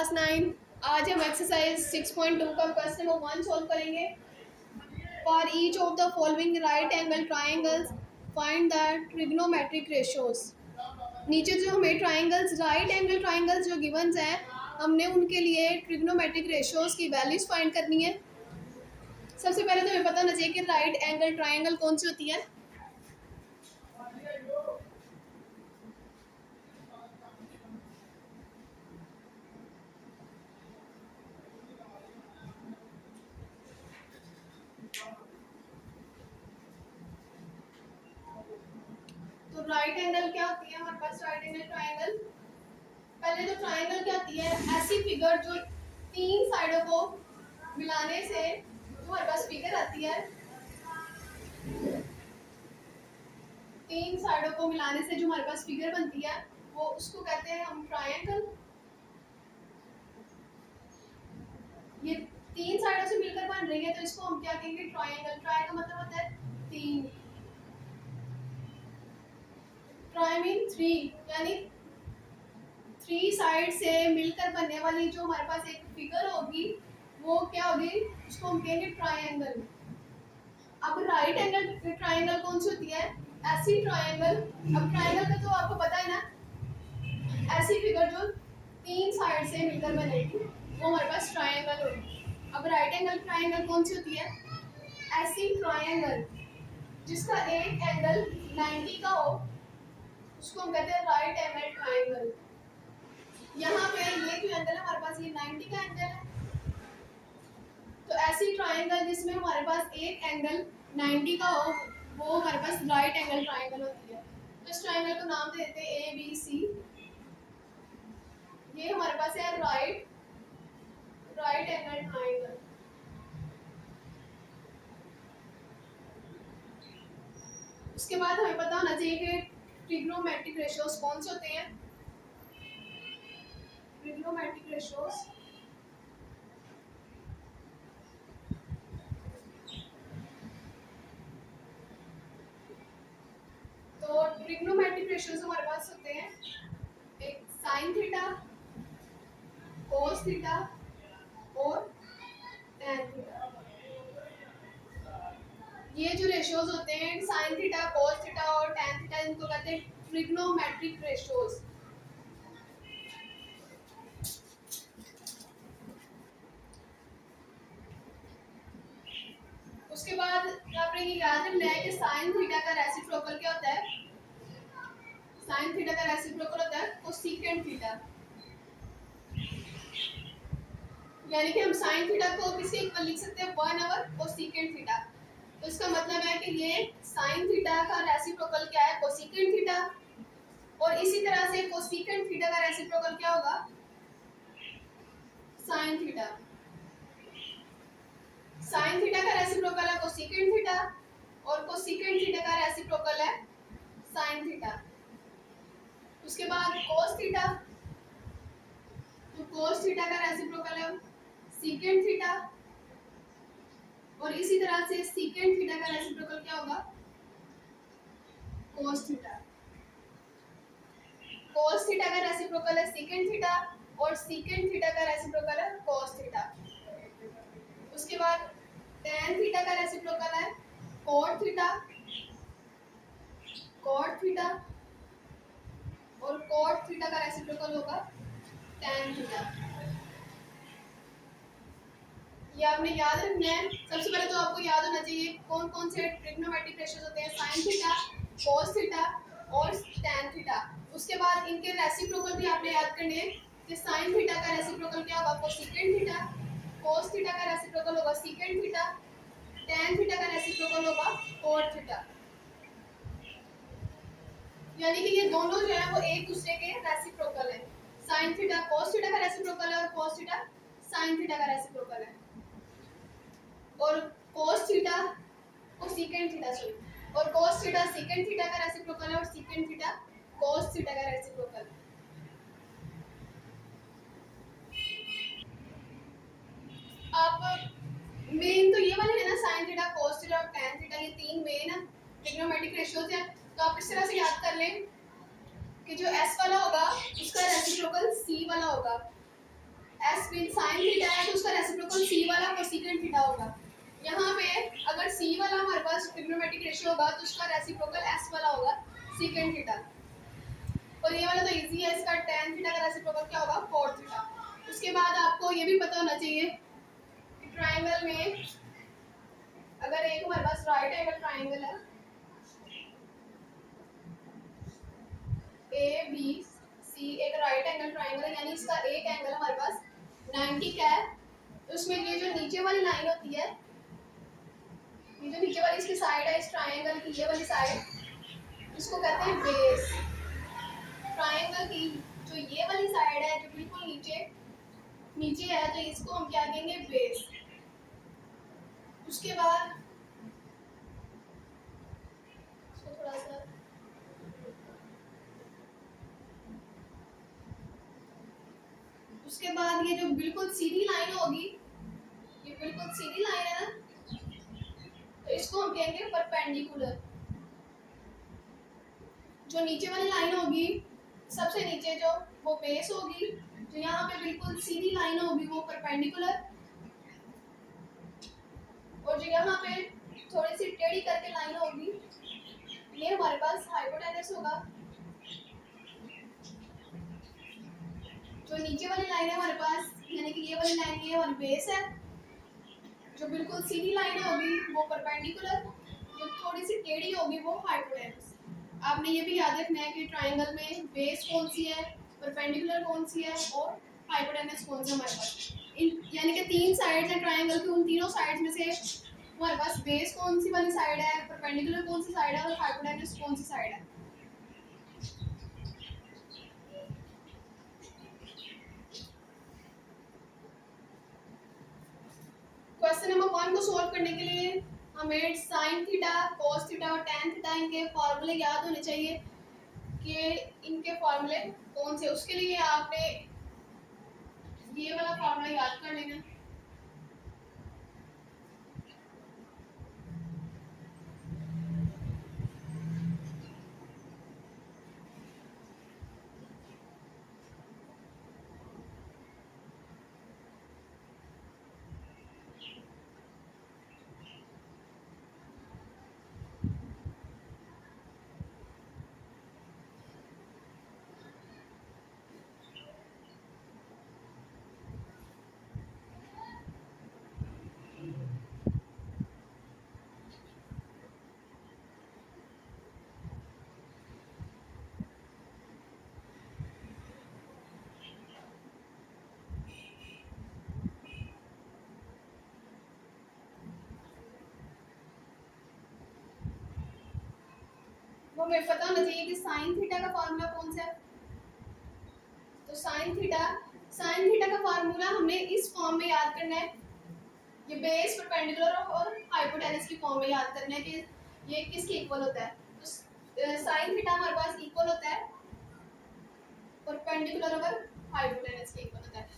Class 9। आज हम exercise 6.2 का क्वेश्चन नंबर 1 सॉल्व करेंगे। For each of the following right angle triangles find the trigonometric ratios. नीचे जो हमें ट्राइंगल्स राइट एंगल ट्राइंगल्स जो गिवंस हैं, हमने उनके लिए ट्रिग्नोमेट्रिक रेशियोज की वैल्यूज फाइंड करनी है। सबसे पहले तो हमें पता होना चाहिए कि राइट एंगल ट्राइंगल कौन सी होती है। तो राइट एंगल क्या होती है हमारे पास? राइट एंगल ट्राइंगल, पहले तो ट्राइंगल क्या होती है? ऐसी फिगर जो तीन साइडों को मिलाने से जो हमारे पास फिगर आती है, तीन साइडों को मिलाने से जो हमारे पास फिगर बनती है वो उसको कहते हैं हम ट्राइंगल। ये तीन साइडों से मिलकर बन रही है तो इसको हम क्या कहेंगे? ट्राइंगल। ट्राई का मतलब होता है तीन, ट्राई मीन थ्री, यानी थ्री साइड से मिलकर बनने वाली जो हमारे पास एक फिगर होगी वो क्या होगी? उसको हम कहेंगे ट्राइंगल। अब राइट एंगल ट्राइंगल कौन सी होती है? ऐसी ट्राइंगल। अब ट्राइंगल का तो आपको पता है ना, ऐसी फिगर जो तीन साइड से मिलकर बनेगी वो हमारे पास ट्राइंगल होगी। अब राइट एंगल ट्राइंगल कौन सी होती है? ऐसी ट्राइंगल जिसका एक एंगल 90 का हो उसको हम कहते हैं राइट एंगल ट्राइंगल। यहाँ पे ये जो एंगल है हमारे पास, ये 90 का एंगल है। तो ऐसी ट्राइंगल जिसमें हमारे पास एक एंगल 90 का हो वो हमारे पास राइट एंगल ट्राइंगल होती है। तो इस ट्राइंगल को नाम देते हैं ABC। ये हमारे पास है राइट एंगल ट्राइंगल। उसके बाद हमें पता होना चाहिए कि ट्रिग्नोमेट्रिक रेशियोज कौन से होते हैं। ट्रिग्नोमेट्रिक रेशियोज तो ट्रिग्नोमेट्रिक रेशियोज हमारे पास होते हैं एक साइन थीटा, कोस थीटा और टैन थीटा। ये जो रेशियोज होते हैं साइन थीटा, कोस थीटा और टैन थीटा, इनको कहते हैं ट्रिग्नोमेट्रिक रेशियोज। उसके बाद आपने ये याद रखना है कि साइन थीटा का रेसिप्रोकल क्या होता है? साइन थीटा का रेसिप्रोकल होता है कोसेकेंट थीटा। यानी कि हम साइन थीटा को किसके इक्वल लिख सकते हैं? 1/, कोसेकेंट थीटा। तो इसका मतलब है कि ये साइन थीटा का रेसिप्रोकल क्या है? Cosecant theta. और इसी तरह से कोसेकेंट थीटा का रेसिप्रोकल क्या होगा? Sine theta. साइन थीटा का रेसिप्रोकल है कोसेकेंट थीटा और कोसेकेंट थीटा का रेसिप्रोकल है साइन थीटा। उसके बाद कोस थीटा, तो कोस थीटा का रेसिप्रोकल है सीकेंट थीटा और इसी तरह से सीकेंट थीटा का रेसिप्रोकल क्या होगा? Cos theta. कोस थीटा का रेसिप्रोकल है सीकेंट थीटा और सीकेंट थीटा का रेसिप्रोकल है कोस थीटा। उसके बाद टैन थीटा का रेसिप्रोकल है कॉट थीटा, कॉट थीटा और कॉट थीटा का रेसिप्रोकल होगा टैन थीटा। ये आपने याद रखना है। सबसे पहले तो आपको याद होना चाहिए कौन कौन से ट्रिग्नोमेट्रिक रेशियोज होते हैं? साइन थीटा, कोस थीटा और टैन थीटा। उसके बाद इनके रेसिप्रोकल भी आपने याद करने हैं कि साइन थीटा का रेसिप्रोकल क्या होगा? Cosecant theta. कोस थीटा का रेसिप्रोकल होगा सीकेंट थीटा। टैन थीटा का रेसिप्रोकल होगा कॉट थीटा। यानी कि ये दोनों जो है वो एक दूसरे के रेसिप्रोकल है। साइन थीटा कोस थीटा का रेसिप्रोकल है और कोस थीटा साइन थीटा का रेसिप्रोकल है। और कोस थीटा और सीकेंट थीटा और कोस थीटा सीकेंट थीटा का रेसिप्रोकल है और सीकेंट थीटा कोस थीटा का रेसिप्रोकल है। अब मेन तो ये वाले है ना, साइन थीटा, कोस थीटा और टैन थीटा, ये तीन मेन ट्रिग्नोमेट्रिक रेशियोज हैं। तो आप इस तरह से याद कर लें कि जो S वाला होगा उसका रेसिप्रोकल C वाला होगा। फिर साइन थीटा है तो उसका रेसिप्रोकल सी वाला कोसेकेंट थीटा होगा। यहाँ पे अगर सी वाला हमारे पास ट्रिग्नोमेट्रिक रेशियो होगा तो उसका रेसिप्रोकल एस वाला होगा सेकेंट थीटा। और ये वाला तो इजी है, इसका tan थीटा का रेसिप्रोकल क्या होगा cot थीटा। उसके बाद आपको ये भी पता होना चाहिए कि ट्राइंगल में अगर एक हमारे पास राइट एंगल ट्राइंगल है ए बी सी, एक राइट एंगल ट्राइंगल है, यानी इसका एक एंगल हमारे पास 90 का है, तो उसमें ये जो नीचे वाली लाइन होती है, ये जो नीचे वाली इसकी साइड है इस ट्राइंगल की, ये वाली साइड इसको कहते हैं बेस। ट्राइंगल की जो ये वाली साइड है जो बिल्कुल नीचे नीचे है तो इसको हम क्या कहेंगे बेस। उसके बाद इसको थोड़ा सा उसके बाद ये जो बिल्कुल सीधी लाइन होगी, ये बिल्कुल सीधी लाइन है ना, तो इसको हम कहेंगे परपेंडिकुलर। जो नीचे वाली लाइन होगी सबसे नीचे जो वो बेस होगी, जो यहाँ पे बिल्कुल सीधी लाइन होगी वो परपेंडिकुलर, और जो यहाँ पे थोड़ी सी टेढ़ी करके लाइन होगी ये हमारे पास हाइपोटेनस होगा। जो नीचे वाली लाइन है हमारे पास यानी कि ये वाली लाइन ये हमारी बेस है, जो बिल्कुल सीधी लाइन होगी वो परपेंडिकुलर, जो थोड़ी सी टेढ़ी होगी वो हाइपोटेनस। आपने ये भी याद रखना है कि ट्राइंगल में बेस कौन सी है, परपेंडिकुलर कौन सी है और हाइपोटेनस कौन सी हमारे पास। इन यानी कि तीन साइड्स हैं ट्राइंगल की, उन तीनों साइड्स में से हमारे पास बेस कौन सी वाली साइड है, परपेंडिकुलर कौन सी साइड है और हाइपोटेनस कौन सी साइड है। क्वेश्चन नंबर 1 को सॉल्व करने के लिए हमें साइन थीटा, कॉस थीटा और टैन थीटा इनके फॉर्मूले याद होने चाहिए कि इनके फॉर्मूले कौन से। उसके लिए आपने ये वाला फॉर्मूला याद कर लेना। वो हमें पता होना चाहिए कि साइन थीटा का फार्मूला कौन सा है। तो साइन थीटा का फार्मूला हमने इस फॉर्म में याद करना है, ये बेस परपेंडिकुलर और हाइपोटेनस की फॉर्म में याद करना है कि ये किसके इक्वल होता है। तो साइन थीटा हमारे पास इक्वल होता है परपेंडिकुलर और हाइपोटेनस के इक्वल होता है।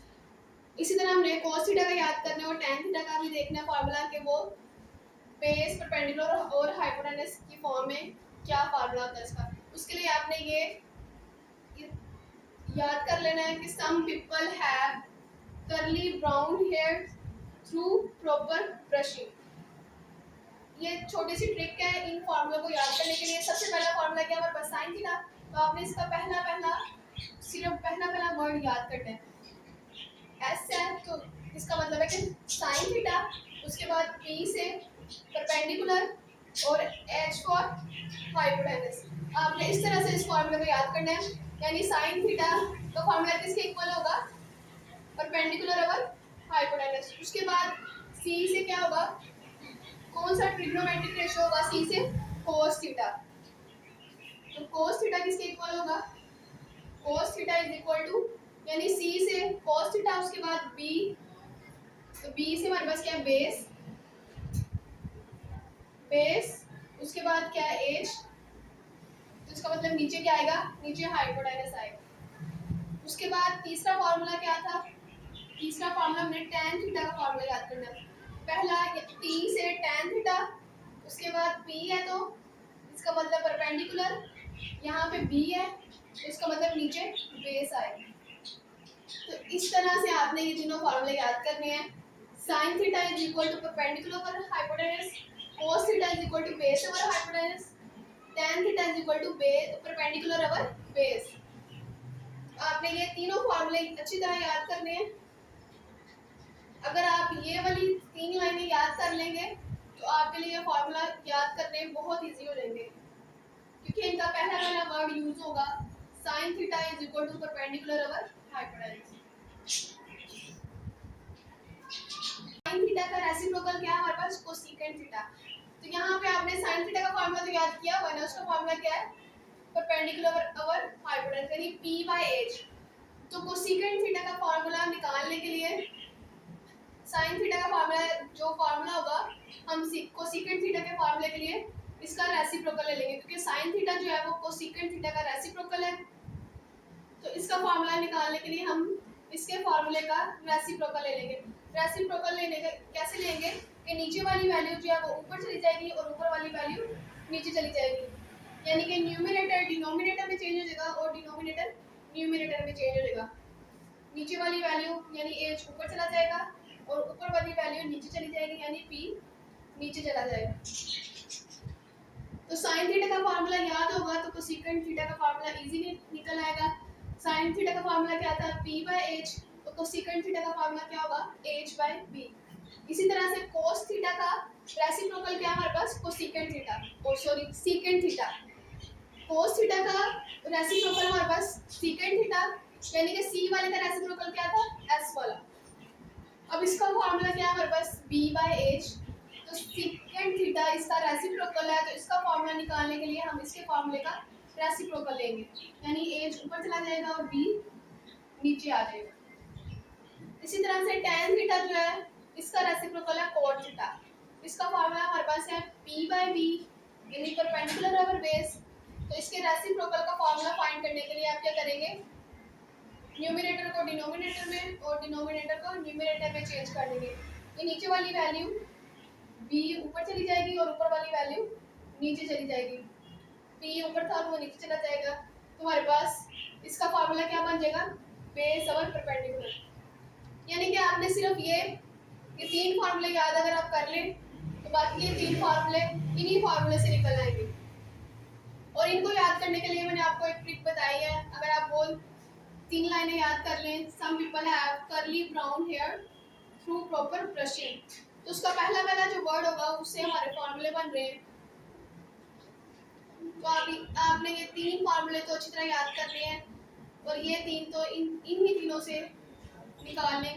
इसी तरह हमने cos थीटा का याद करना है और tan थीटा का भी देखना है फार्मूला कि वो बेस परपेंडिकुलर और हाइपोटेनस की फॉर्म में क्या फार्मूला होता है इसका। उसके लिए आपने ये याद कर लेना है कि some people have curly brown hair through proper brushing. ये छोटी सी ट्रिक है इन फार्मूला को याद करने के लिए। सबसे पहला फार्मूला क्या हमारे पास साइन थीटा, तो आपने इसका सिर्फ पहला वर्ड याद करना है एस है, तो इसका मतलब है कि साइन थीटा, उसके बाद पी से परपेंडिकुलर और एच फॉर हाइपोटेनस। आपने इस तरह से इस फार्मूले को याद करना है, यानी साइन थीटा का फार्मूला किसके इक्वल होगा परपेंडिकुलर और हाइपोटेनस। उसके बाद सी से क्या होगा, कौन सा ट्रिग्नोमेट्रिक रेशियो होगा सी से cos थीटा। तो cos थीटा किसके इक्वल होगा, cos theta is equal to यानी सी से cos थीटा, उसके बाद b, तो b से हमारे पास क्या है बेस, उसके बाद क्या है एच, तो इसका मतलब नीचे क्या आएगा, नीचे हाइपोटेनस आएगा। उसके बाद तीसरा फार्मूला क्या था, तीसरा फार्मूला हमने tan थीटा का फार्मूला याद करना है। पहला t से tan थीटा, उसके बाद p है तो इसका मतलब परपेंडिकुलर, यहाँ पे b है तो इसका मतलब नीचे बेस आएगा। तो इस तरह से आपने ये तीनों फार्मूले याद करने हैं। Sine theta is equal to perpendicular over hypotenuse, cos theta is equal to base over hypotenuse, tan theta is equal to perpendicular over base. आपने ये तीनों फार्मूले अच्छी तरह याद करने हैं। अगर आप ये वाली 3 लाइनें याद कर लेंगे तो आपके लिए ये फार्मूला याद करने बहुत इजी हो जाएंगे, क्योंकि इनका पहला वाला वर्ड यूज होगा sine theta is equal to perpendicular over hypotenuse. Sine theta का रेसिप्रोकल क्या है हमारे पास, कोसेकेंट थीटा। तो यहाँ पे आपने साइन थीटा का फार्मूला तो याद किया हुआ है ना, उसका फार्मूला क्या है, परपेंडिकुलर ओवर हाइपोटेनस यानी p/h। तो कोसेकेंट थीटा का फार्मूला निकालने के लिए साइन थीटा का फार्मूला जो फार्मूला होगा, हम कोसेकेंट थीटा के फार्मूले के लिए इसका रेसिप्रोकल ले लेंगे, क्योंकि साइन थीटा जो है वो कोसेकेंट थीटा का रेसिप्रोकल है। तो इसका फार्मूला निकालने के लिए हम इसके फार्मूले का रेसिप्रोकल ले लेंगे। रेसिप्रोकल लेने का कैसे लेंगे कि नीचे वाली वैल्यू जो है वो ऊपर चली जाएगी और ऊपर वाली वैल्यू नीचे चली जाएगी, यानी कि न्यूमरेटर डिनोमिनेटर में चेंज हो जाएगा और डिनोमिनेटर न्यूमरेटर में चेंज हो जाएगा। नीचे वाली वैल्यू यानी h ऊपर चला जाएगा और ऊपर वाली वैल्यू नीचे चली जाएगी, यानी p नीचे चला जाएगा। तो साइन थीटा का फार्मूला याद होगा तो कोसेकेंट थीटा का फार्मूला इजीली निकल आएगा। साइन थीटा का फार्मूला क्या था, p/h, तो कोसेकेंट थीटा का फार्मूला क्या होगा, h/p। इसी तरह से कोस थीटा का रेसिप्रोकल क्या है हमारे पास, cosecant theta, sorry secant theta. Cos theta का रेसिप्रोकल हमारे पास सेकेंट थीटा, यानी कि c वाले का रेसिप्रोकल क्या था, s वाला। अब इसका फार्मूला क्या है हमारे पास, b/h। तो सेकेंट थीटा इसका रेसिप्रोकल है, तो इसका फार्मूला निकालने के लिए हम इसके फार्मूले का रेसिप्रोकल लेंगे, यानी h ऊपर चला जाएगा और b नीचे आ जाएगा। इसी तरह से tan थीटा जो है इसका रेसिप्रोकल है cot थीटा। इसका फार्मूला हमारे पास है p/b यानी परपेंडिकुलर ओवर बेस। तो इसके रेसिप्रोकल का फार्मूला फाइंड करने के लिए आप क्या करेंगे, न्यूमरेटर को डिनोमिनेटर में और डिनोमिनेटर को न्यूमरेटर में चेंज कर देंगे। ये नीचे वाली वैल्यू b ऊपर चली जाएगी और ऊपर वाली वैल्यू नीचे चली जाएगी। p ऊपर था वो नीचे चला जाएगा। तो हमारे पास इसका फार्मूला क्या बन जाएगा, बेस ओवर परपेंडिकुलर। यानी कि आपने सिर्फ ये 3 फार्मूले याद अगर आप कर लें तो बाकी ये 3 फार्मूले इन्हीं फार्मूले से निकल आएंगे। और इनको याद करने के लिए मैंने आपको एक ट्रिक बताई है। अगर आप वो 3 लाइनें याद कर लें, some people have curly brown hair through proper brushing, तो उसका पहला वाला जो वर्ड होगा उससे हमारे फार्मूले बन रहे हैं। तो आपने ये 3 फार्मूले तो अच्छी तरह याद करने हैं और ये 3 तो इन्हीं तीनों से निकालने